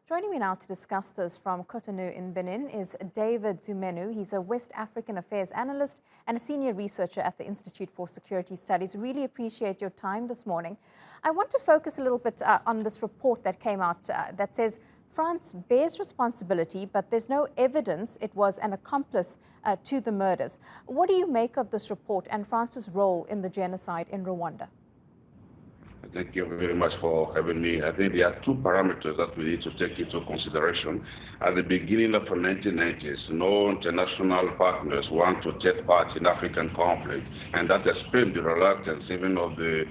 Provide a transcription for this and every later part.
Joining me now to discuss this from Cotonou in Benin is David Zounmenou. He's a West African Affairs analyst and a senior researcher at the Institute for Security Studies. Really appreciate your time this morning. I want to focus a little bit on this report that came out that says France bears responsibility, but there's no evidence it was an accomplice to the murders. What do you make of this report and France's role in the genocide in Rwanda? Thank you very much for having me. I think there are two parameters that we need to take into consideration. At the beginning of the 1990s, no international partners want to take part in African conflict, and that explains the reluctance even of the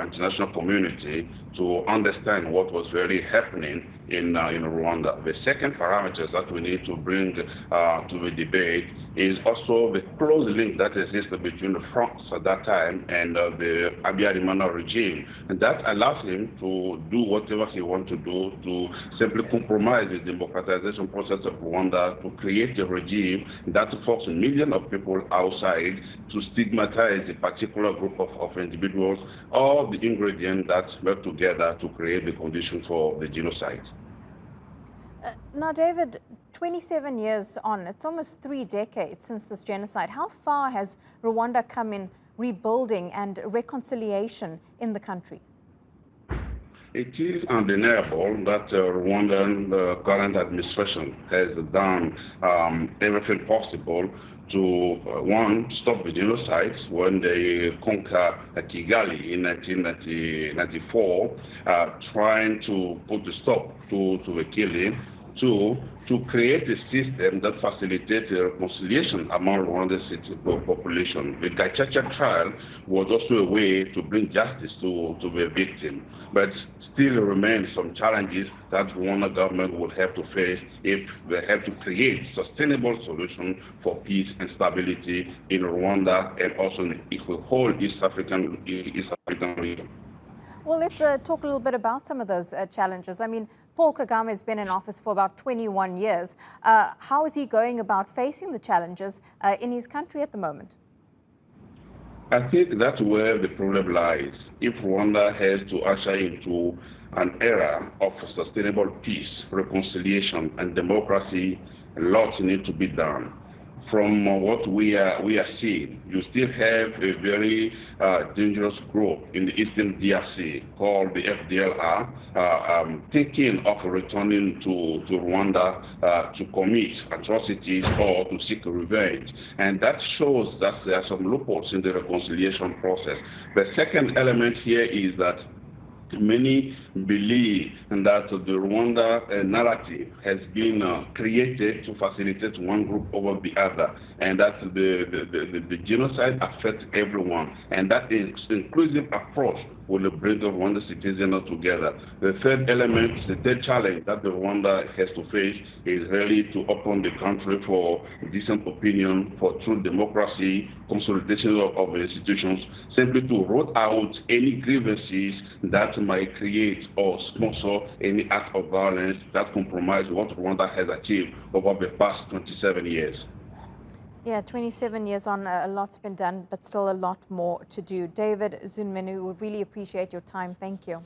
international community to understand what was really happening in Rwanda. The second parameter that we need to bring to the debate is also the close link that existed between France at that time and the Abiyarimana regime. And that allows him to do whatever he wants to do to simply compromise the democratization process of Rwanda, to create a regime that forces millions of people outside to stigmatize a particular group of individuals, all the ingredients that work together to create the conditions for the genocide. Now, David, 27 years on, it's almost 3 decades since this genocide. How far has Rwanda come in rebuilding and reconciliation in the country? It is undeniable that Rwandan current administration has done everything possible to, one, stop the genocide when they conquered Kigali in 1994, trying to put a stop to the killing. Two, to create a system that facilitates reconciliation among Rwanda's population. The Gacaca trial was also a way to bring justice to the victim, but still remain some challenges that Rwanda government would have to face if they have to create sustainable solution for peace and stability in Rwanda and also in the whole East African region. Well, let's talk a little bit about some of those challenges. I mean, Paul Kagame has been in office for about 21 years. How is he going about facing the challenges in his country at the moment? I think that's where the problem lies. If Rwanda has to usher into an era of sustainable peace, reconciliation, and democracy, a lot needs to be done. From what we are seeing, you still have a very dangerous group in the Eastern DRC called the FDLR, thinking of returning to Rwanda to commit atrocities or to seek revenge. And that shows that there are some loopholes in the reconciliation process. The second element here is that many believe that the Rwanda narrative has been created to facilitate one group over the other, and that the genocide affects everyone, and that is inclusive approach will bring the Rwanda citizens together. The third element, the third challenge that the Rwanda has to face is really to open the country for decent opinion, for true democracy, consolidation of the institutions, simply to root out any grievances that might create or sponsor any act of violence that compromise what Rwanda has achieved over the past 27 years. Yeah, 27 years on, a lot's been done, but still a lot more to do. David Zounmenou, we really appreciate your time. Thank you.